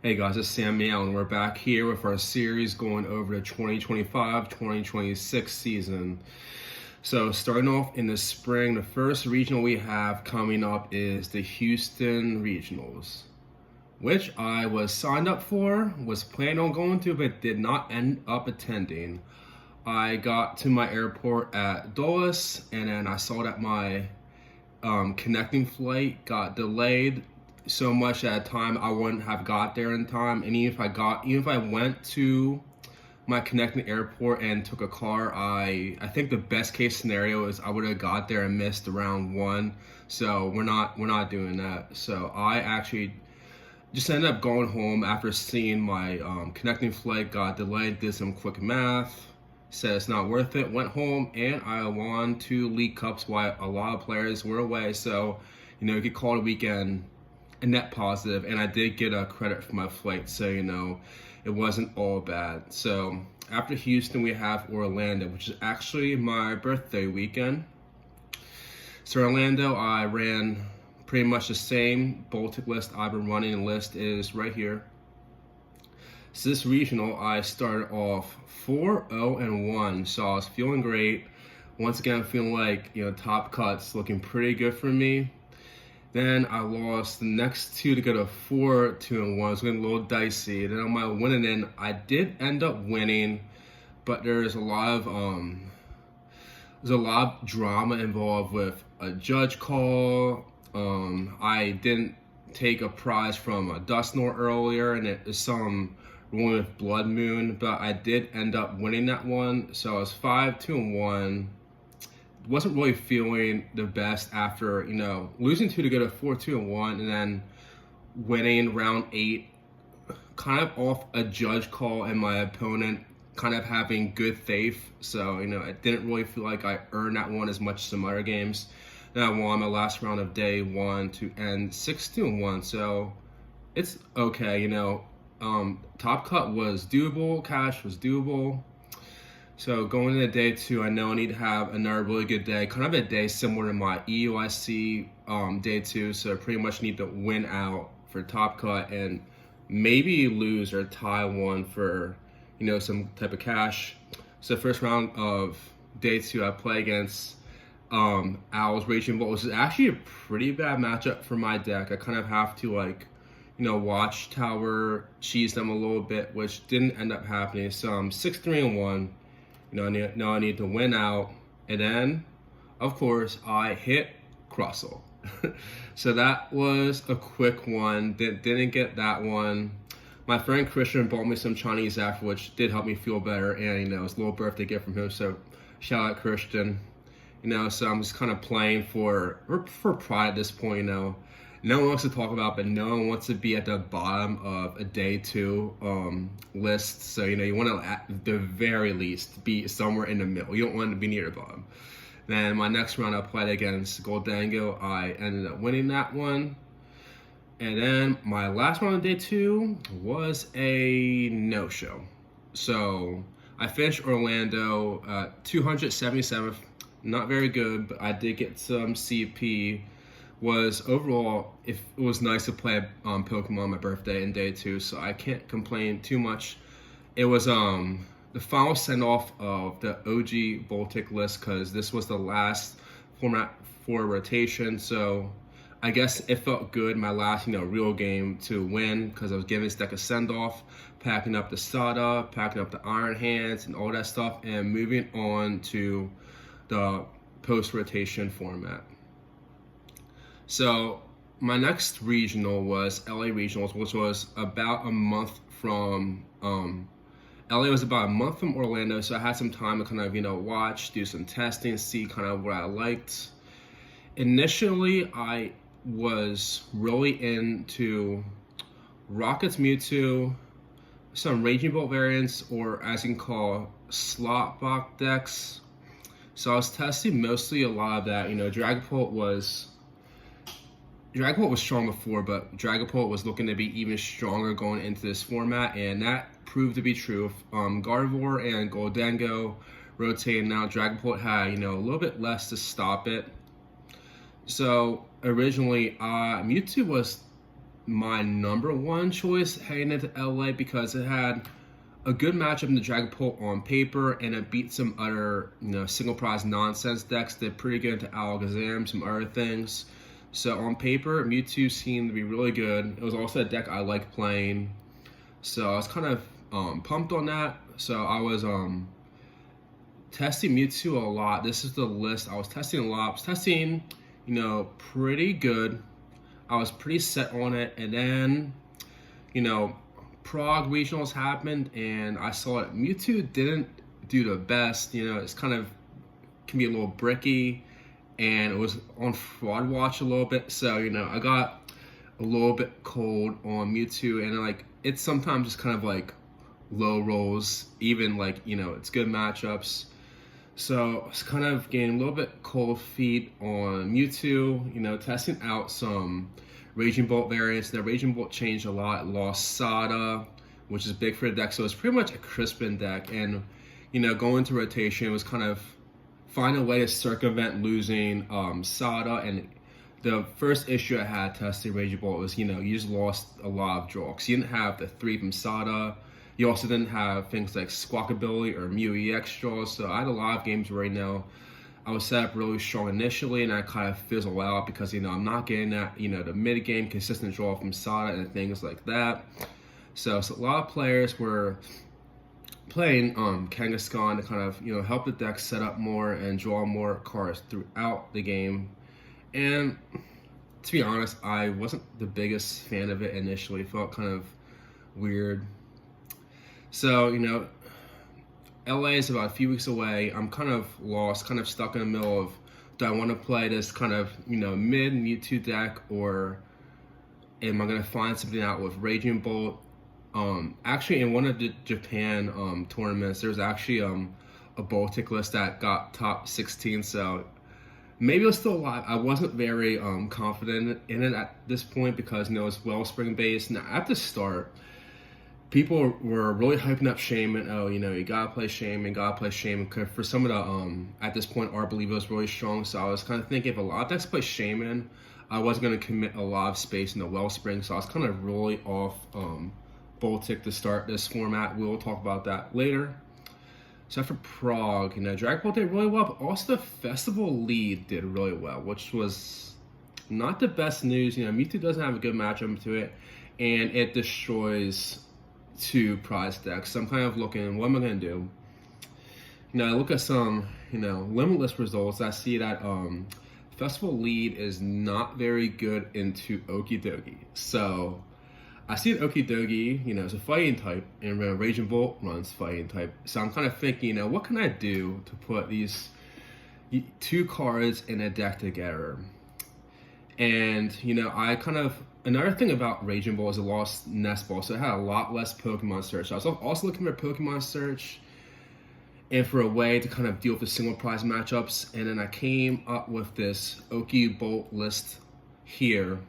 Hey guys, it's Sam Meow, and we're back here with our series going over the 2025-2026 season. So starting off in the spring, the first regional we have coming up is the Houston Regionals, which I was signed up for, was planning on going to, but did not end up attending. I got to my airport at Dulles, and then I saw that my connecting flight got delayed so much at a time I wouldn't have got there in time. And even if I went to my connecting airport and took a car, I think the best case scenario is I would have got there and missed round one. So we're not doing that. So I actually just ended up going home after seeing my connecting flight got delayed. Did some quick math, said it's not worth it. Went home and I won 2 League Cups while a lot of players were away. So you could call the weekend a net positive, and I did get a credit for my flight, so it wasn't all bad. So after Houston, we have Orlando, which is actually my birthday weekend. So Orlando, I ran pretty much the same Baltic list I've been running. The list is right here. So this regional, I started off 4-0-1, so I was feeling great. Once again, I'm feeling like top cuts looking pretty good for me. Then I lost the next two to go to 4-2-1. It was getting a little dicey. Then on my winning end, I did end up winning, but there's a lot of drama involved with a judge call. I didn't take a prize from a Dustnor earlier, and it is some ruling with Blood Moon, but I did end up winning that one. So I was 5-2-1. Wasn't really feeling the best after losing 2 to go to 4-2-1, and then winning round 8 kind of off a judge call and my opponent kind of having good faith. So I didn't really feel like I earned that one as much as some other games. Then I won my last round of day 1 to end 6-2-1. So it's okay. Top cut was doable, cash was doable. So going into day 2, I know I need to have another really good day, kind of a day similar to my EUIC day 2. So I pretty much need to win out for top cut and maybe lose or tie one for some type of cash. So first round of day 2, I play against Owls Raging Bull, which is actually a pretty bad matchup for my deck. I kind of have to Watchtower cheese them a little bit, which didn't end up happening. So I'm 6-3-1. I need to win out, and then, of course, I hit Crossel. So that was a quick one. Didn't get that one. My friend Christian bought me some Chinese after, which did help me feel better, and it's a little birthday gift from him. So shout out Christian. So I'm just kind of playing for pride at this point. No one wants to talk about, but no one wants to be at the bottom of a day 2 list. So you want to at the very least be somewhere in the middle. You don't want to be near the bottom. Then my next round I played against Goldango. I ended up winning that one. And then my last round of day 2 was a no-show. So I finished Orlando 277th. Not very good, but I did get some CP. Was overall, it was nice to play Pokemon on my birthday and day 2, so I can't complain too much. It was the final send-off of the OG Baltic list, because this was the last format for rotation, so I guess it felt good, my last real game to win, because I was giving this deck a send-off, packing up the Sada, packing up the Iron Hands and all that stuff, and moving on to the post-rotation format. So my next regional was LA Regionals, which was about a month from LA was about a month from Orlando, so I had some time to kind of watch, do some testing, see kind of what I liked. Initially, I was really into Rockets Mewtwo, some Raging Bolt variants, or as you can call slot box decks. So I was testing mostly a lot of that. Dragapult was strong before, but Dragapult was looking to be even stronger going into this format, and that proved to be true. Gardevoir and Goldango rotating out. Dragapult had a little bit less to stop it. So originally, Mewtwo was my number one choice heading into LA because it had a good matchup in the Dragapult on paper, and it beat some other, single prize nonsense decks. Did pretty good into Alakazam, some other things. So on paper, Mewtwo seemed to be really good. It was also a deck I liked playing, so I was kind of pumped on that. So I was testing Mewtwo a lot. This is the list I was testing a lot. I was testing, pretty good. I was pretty set on it, and then, Prague regionals happened, and I saw it. Mewtwo didn't do the best. It's kind of can be a little bricky, and it was on fraud watch a little bit. So I got a little bit cold on Mewtwo, and it's sometimes just kind of like low rolls, even it's good matchups. So I was kind of getting a little bit cold feet on Mewtwo. Testing out some Raging Bolt variants. The Raging Bolt changed a lot. It lost Sada, which is big for the deck. So it's pretty much a Crispin deck. And, going to rotation, it was kind of find a way to circumvent losing Sada. And the first issue I had testing Raging Bolt was, you just lost a lot of draw. Because you didn't have the 3 from Sada. You also didn't have things like Squawkabilly or Mew EX draws. So I had a lot of games right now. I was set up really strong initially, and I kind of fizzled out because, I'm not getting that, the mid-game consistent draw from Sada and things like that. So a lot of players were playing Kangaskhan to kind of, help the deck set up more and draw more cards throughout the game. And to be honest, I wasn't the biggest fan of it initially. It felt kind of weird. So, LA is about a few weeks away. I'm kind of lost, kind of stuck in the middle of, do I want to play this kind of, mid Mewtwo deck, or am I going to find something out with Raging Bolt? Actually, in one of the Japan tournaments, there was actually a Baltic list that got top 16, so maybe it was still alive. I wasn't very confident in it at this point because, it's Wellspring based. Now, at the start, people were really hyping up Shaman. Oh, you gotta play Shaman, Cause for some of the, at this point, Arbolivo was really strong. So I was kind of thinking if a lot of decks play Shaman, I wasn't gonna commit a lot of space in the Wellspring. So I was kind of really off Baltic to start this format. We'll talk about that later. So for Prague, Dragapult did really well, but also the Festival lead did really well, which was not the best news. Mewtwo doesn't have a good matchup to it, and it destroys 2 prize decks. So I'm kind of looking, what am I going to do? I look at some, limitless results. I see that Festival lead is not very good into Okidogi. So I see that Okidogi, it's a fighting type, and Raging Bolt runs fighting type. So I'm kind of thinking, what can I do to put these 2 cards in a deck together? And, I kind of, another thing about Raging Bolt is it lost Nest Ball, so it had a lot less Pokemon Search. So I was also looking for Pokemon Search and for a way to kind of deal with the single prize matchups. And then I came up with this Oki Bolt list here.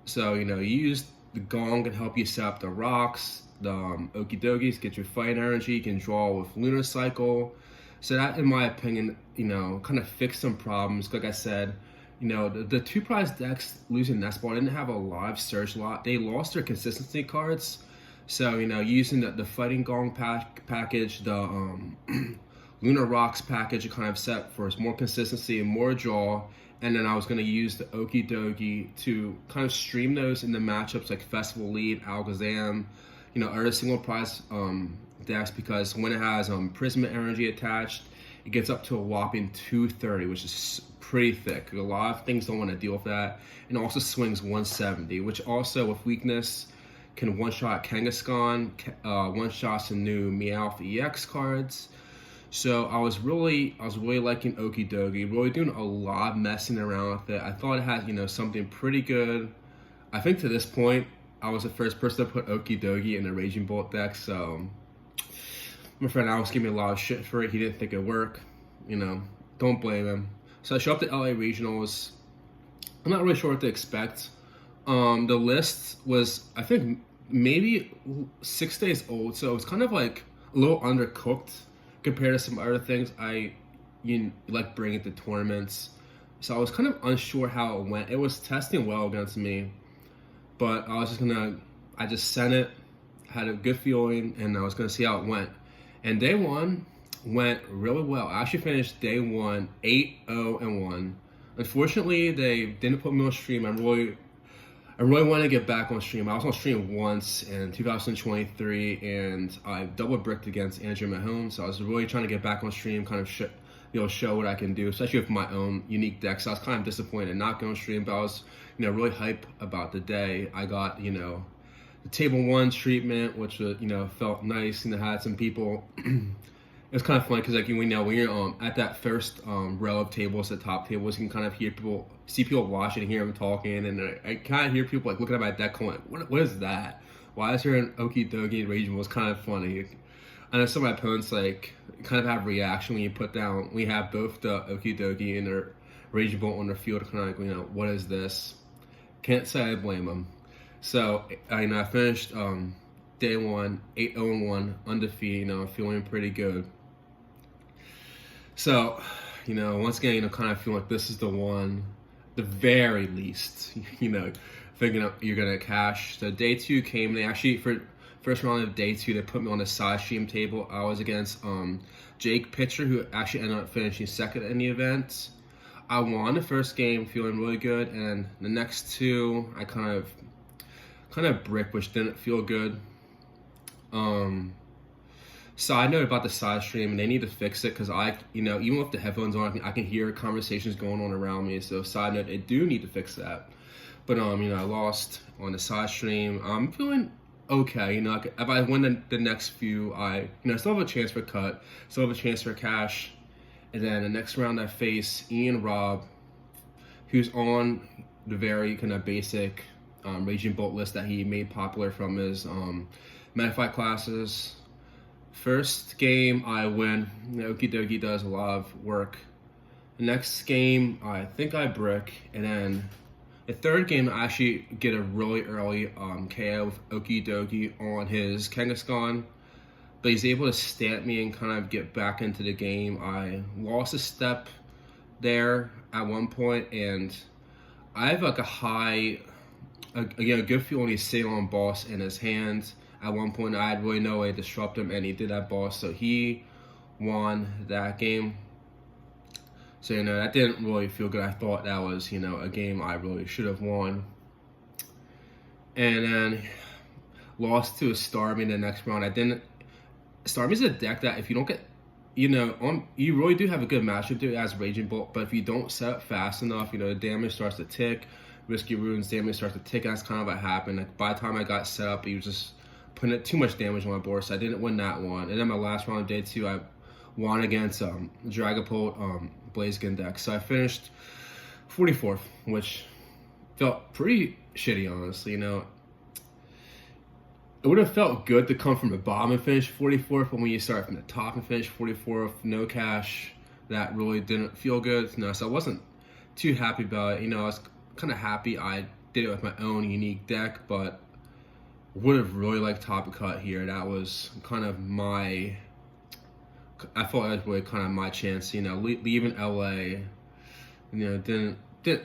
So, you use the Gong can help you set up the rocks, the Okidogis, get your fighting energy, you can draw with Lunar Cycle. So that, in my opinion, kind of fixed some problems. Like I said, the 2 prize decks losing Nest Ball didn't have a lot of search lot. They lost their consistency cards. So, using the Fighting Gong package, the Lunar Rocks package, it kind of set for more consistency and more draw. And then I was going to use the Okidogi to kind of stream those in the matchups like Festival Lead, Alakazam, other single prize decks, because when it has Prisma Energy attached, it gets up to a whopping 230, which is pretty thick. A lot of things don't want to deal with that. And also swings 170, which also with weakness can one-shot Kangaskhan, one-shot some new Meowth EX cards. So I was really liking Okidogi, really doing a lot of messing around with it. I thought it had, something pretty good. I think to this point, I was the first person to put Okidogi in the Raging Bolt deck, so my friend Alex gave me a lot of shit for it. He didn't think it'd work. Don't blame him. So I show up to LA Regionals. I'm not really sure what to expect. The list was, I think, maybe 6 days old, so it was kind of like a little undercooked compared to some other things I like bringing to tournaments. So I was kind of unsure how it went. It was testing well against me, but I just sent it, had a good feeling, and I was gonna see how it went. And day one went really well. I actually finished day one 8-0-1. Unfortunately, they didn't put me on stream. I really want to get back on stream. I was on stream once in 2023, and I double bricked against Andrew Mahone. So I was really trying to get back on stream, kind of show what I can do, especially with my own unique deck. So I was kind of disappointed not going on stream, but I was, really hype about the day. I got, the table one treatment, which felt nice, and had some people. It was kind of funny because when you're at that first row of tables, the top tables, you can kind of see people watching, hear them talking, and I kind of hear people looking at my deck going, what is that? Why is there an Okie Dokie Raging Bull? It's kind of funny. I know some of my opponents kind of have reaction when we have both the Okie Dokie and their Raging Bull on their field, kind of what is this? Can't say I blame them. So I finished day one 8-0-1, undefeated, feeling pretty good. So, once again, kind of feel like this is the one, the very least, thinking you're going to cash. So day two came, they actually, for first round of day two, they put me on the side stream table. I was against Jake Pitcher, who actually ended up finishing second in the event. I won the first game, feeling really good, and the next two, I kind of bricked, which didn't feel good. Side note about the side stream, they need to fix it because even with the headphones on, I can hear conversations going on around me. So side note, they do need to fix that. But I lost on the side stream. I'm feeling okay. If I win the next few, I still have a chance for cut, still have a chance for cash. And then the next round, I face Ian Robb, who's on the very kind of basic Raging Bolt list that he made popular from his Metafight classes. First game, I win. Okie Dokie does a lot of work. The next game, I think I brick. And then the third game, I actually get a really early KO with Okie Dokie on his Kangaskhan. But he's able to stamp me and kind of get back into the game. I lost a step there at one point, and I have a good feeling he's sitting on boss in his hands. At one point, I had really no way to disrupt him, and he did that boss, so he won that game. So, that didn't really feel good. I thought that was, a game I really should have won. And then lost to a Starmie in the next round. Starmie's a deck that if you don't get, you really do have a good matchup to it as Raging Bolt, but if you don't set up fast enough, the damage starts to tick. Risky Runes damage starts to tick. That's kind of what happened. By the time I got set up, he was just putting too much damage on my board, so I didn't win that one. And then my last round of day two, I won against Dragapult Blaziken deck. So I finished 44th, which felt pretty shitty, honestly. It would have felt good to come from the bottom and finish 44th, but when you start from the top and finish 44th, no cash, that really didn't feel good. So I wasn't too happy about it. I was kind of happy I did it with my own unique deck, but would have really liked top cut here. That was kind of I thought that was really kind of my chance. Leaving LA, didn't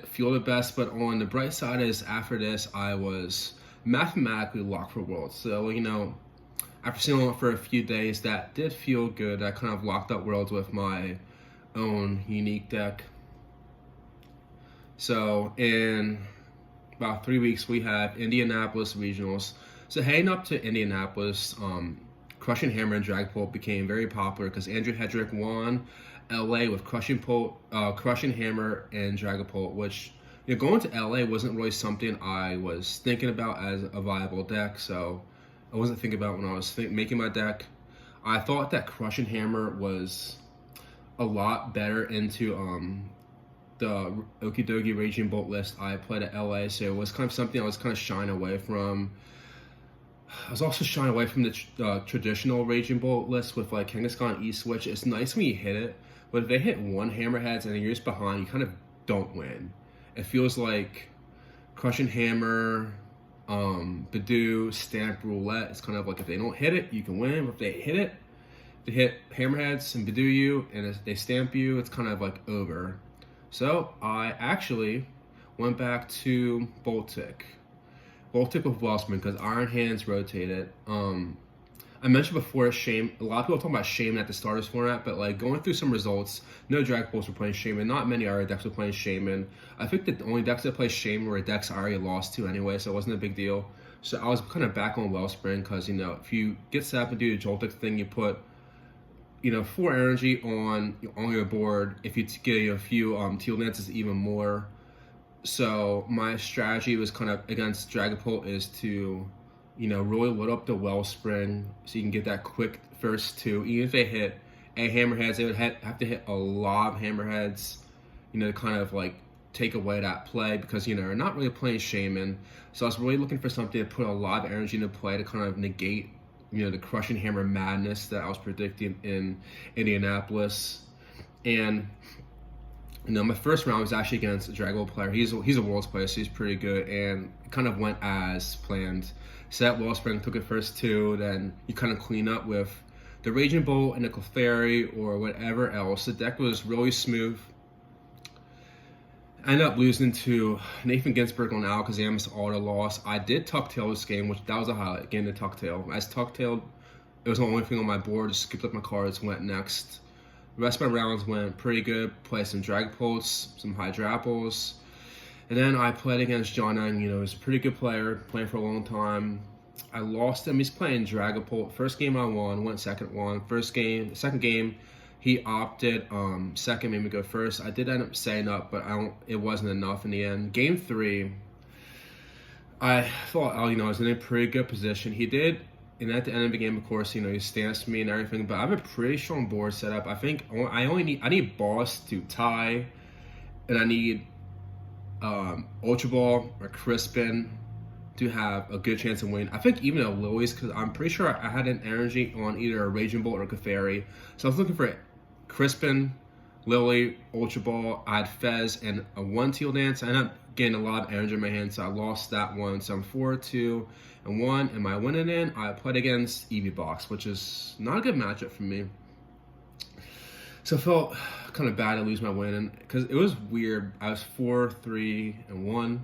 feel the best. But on the bright side is after this, I was mathematically locked for Worlds. So after seeing it for a few days, that did feel good. I kind of locked up Worlds with my own unique deck. So in about 3 weeks, we have Indianapolis Regionals. So heading up to Indianapolis, Crushing Hammer and Dragapult became very popular because Andrew Hedrick won LA with Crushing Hammer and Dragapult, which going to LA wasn't really something I was thinking about as a viable deck. So I wasn't thinking about when I was making my deck. I thought that Crushing Hammer was a lot better into the Okie Dokie Raging Bolt list I played at LA, so it was kind of something I was kind of shying away from. I was also shying away from the traditional Raging Bolt list with Kangaskhan E-Switch. It's nice when you hit it, but if they hit one Hammerheads and you're just behind, you kind of don't win. It feels like Crushing Hammer, Badoo, Stamp, Roulette. It's kind of like if they don't hit it, you can win. But if they hit it, they hit Hammerheads and Badoo you, and if they stamp you, it's kind of over. So I actually went back to Baltic. We'll stick with Wellspring because Iron Hands rotated. I mentioned before Shame. A lot of people talk about Shaman at the starters format, but like going through some results, no Drag Pulse were playing Shaman. Not many other decks were playing Shaman. I think that the only decks that play Shaman were decks I already lost to anyway, so it wasn't a big deal. So I was kind of back on Wellspring because, you know, if you get set up and do the Joltik thing, you put, you know, 4 energy on your board. If you get a few Teal Dances, even more. So my strategy was kind of against Dragapult is to, you know, really load up the Wellspring so you can get that quick first 2. Even if they hit a Hammerheads, they would have to hit a lot of Hammerheads, you know, to kind of like take away that play because, you know, they're not really playing Shaman. So I was really looking for something to put a lot of energy into play to kind of negate, you know, the Crushing Hammer madness that I was predicting in Indianapolis. And, you know, my first round was actually against a Dragapult player. He's a Worlds player, so he's pretty good, and it kind of went as planned. Set Wellspring, took it first 2, then you kind of clean up with the Raging Bolt and the Clefairy or whatever else. The deck was really smooth. I ended up losing to Nathan Ginsburg on Alakazam's auto loss. I did Tucktail this game, which that was a highlight, getting the Tucktail. As Tucktail, it was the only thing on my board, just skipped up my cards, went next. The rest of my rounds went pretty good. Played some Dragapults, some Hydrapples. And then I played against John Ng. You know, he's a pretty good player, playing for a long time. I lost him. He's playing Dragapult. First game I won second one. Second game, he opted. Second made me go first. I did end up setting up, but it wasn't enough in the end. Game 3, I thought, you know, I was in a pretty good position. He did, and at the end of the game, of course, you know, he stanced me and everything, but I have a pretty strong board set up. I think I need Boss to tie, and I need Ultra Ball or Crispin to have a good chance of winning. I think even a Lilies, because I'm pretty sure I had an energy on either a Raging Bolt or a Clefairy. So I was looking for Crispin, Lily, Ultra Ball. I had Fez and a 1 Teal Dance. I ended up getting a lot of energy in my hand, so I lost that one. So I'm 4-2-1. Am I winning in? I played against EVBox, which is not a good matchup for me. So I felt kind of bad to lose my win because it was weird. I was 4-3-1.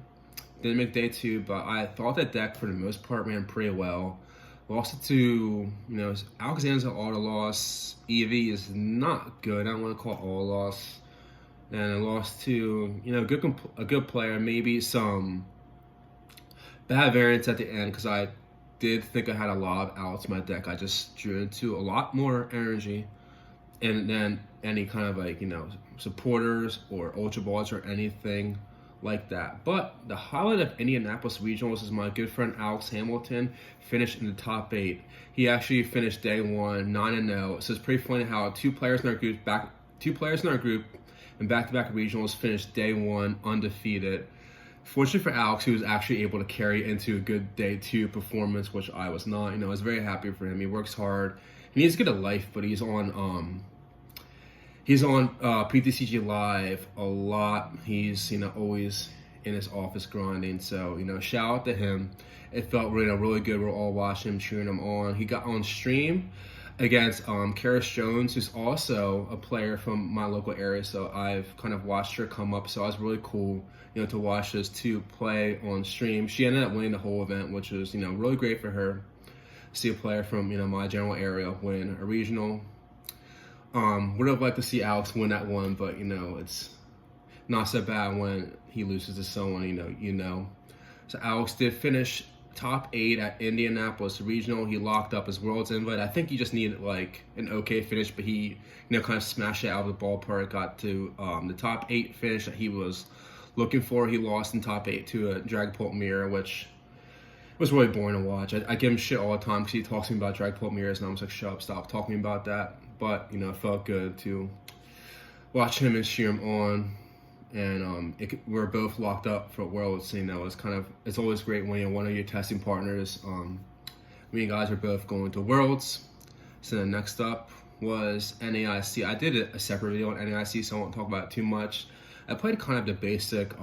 Didn't make day 2, but I thought that deck for the most part ran pretty well. Lost it to, you know, Alexander's an auto loss. Eevee is not good. I don't want to call it auto loss. And I lost to, you know, a good player. Maybe some bad variance at the end because I did think I had a lot of outs in my deck. I just drew into a lot more energy. And then any kind of like, you know, supporters or Ultra Balls or anything like that. But the highlight of Indianapolis Regionals is my good friend Alex Hamilton finished in the top 8. He actually finished day 1 9-0. So it's pretty funny how two players in our group in back-to-back regionals finished day 1 undefeated. Fortunately for Alex, he was actually able to carry into a good day 2 performance, which I was not. You know, I was very happy for him. He works hard. He needs to get a life, but he's on PTCG Live a lot. He's, you know, always in his office grinding. So, you know, shout out to him. It felt really good. We're all watching him, cheering him on. He got on stream against Karis Jones, who's also a player from my local area. So I've kind of watched her come up. So it was really cool, you know, to watch those two play on stream. She ended up winning the whole event, which was, you know, really great for her. See a player from, you know, my general area win a regional. Would have liked to see Alex win that one, but, you know, it's not so bad when he loses to someone, you know. So Alex did finish top 8 at Indianapolis Regional. He locked up his Worlds invite. I think he just needed like an okay finish, but he, you know, kind of smashed it out of the ballpark. Got to the top 8 finish that he was looking for. He lost in top 8 to a Dragapult mirror, which was really boring to watch. I give him shit all the time because he talks to me about Dragapult mirrors, and I'm just like, shut up, stop talking about that. But, you know, it felt good to watch him and cheer him on. And we're both locked up for Worlds. You know, it's always great when you're one of your testing partners. Me and guys are both going to Worlds. So then next up was NAIC. I did a separate video on NAIC, so I won't talk about it too much. I played kind of the basic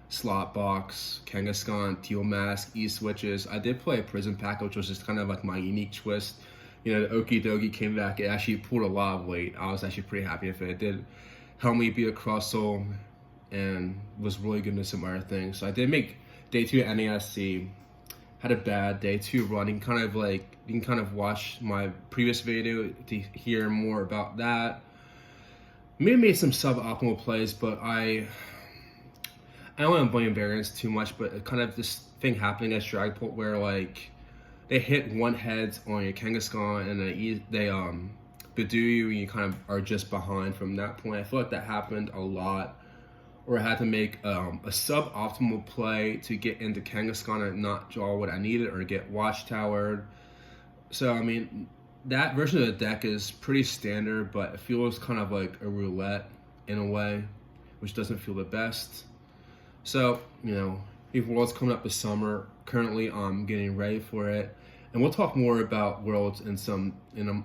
slot box, Kangaskhan, Teal Mask, E-switches. I did play a Prison Pack, which was just kind of like my unique twist. You know, the Okidogi came back. It actually pulled a lot of weight. I was actually pretty happy with it. It did help me beat a Crustle and was really good in some other things. So I did make day 2 at NAIC. had a bad day 2 run, you can kind of watch my previous video to hear more about that. Maybe made some suboptimal plays, but I don't want to blame variance too much, but it kind of this thing happening at Dragapult where like they hit one heads on your Kangaskhan and they Badoo you and you kind of are just behind from that point. I feel like that happened a lot, or I had to make a suboptimal play to get into Kangaskhan and not draw what I needed or get watchtowered. So I mean, that version of the deck is pretty standard, but it feels kind of like a roulette in a way, which doesn't feel the best. So, you know, if Worlds coming up this summer, currently I'm getting ready for it. And we'll talk more about Worlds in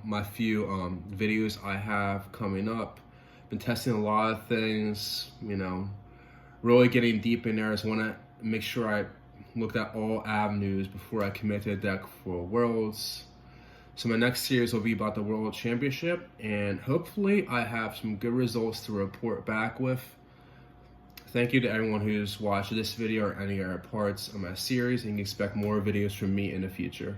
my few videos I have coming up. Been testing a lot of things, you know, really getting deep in there. I just want to make sure I looked at all avenues before I commit to a deck for Worlds. So my next series will be about the World Championship, and hopefully I have some good results to report back with. Thank you to everyone who's watched this video or any other parts of my series, and you can expect more videos from me in the future.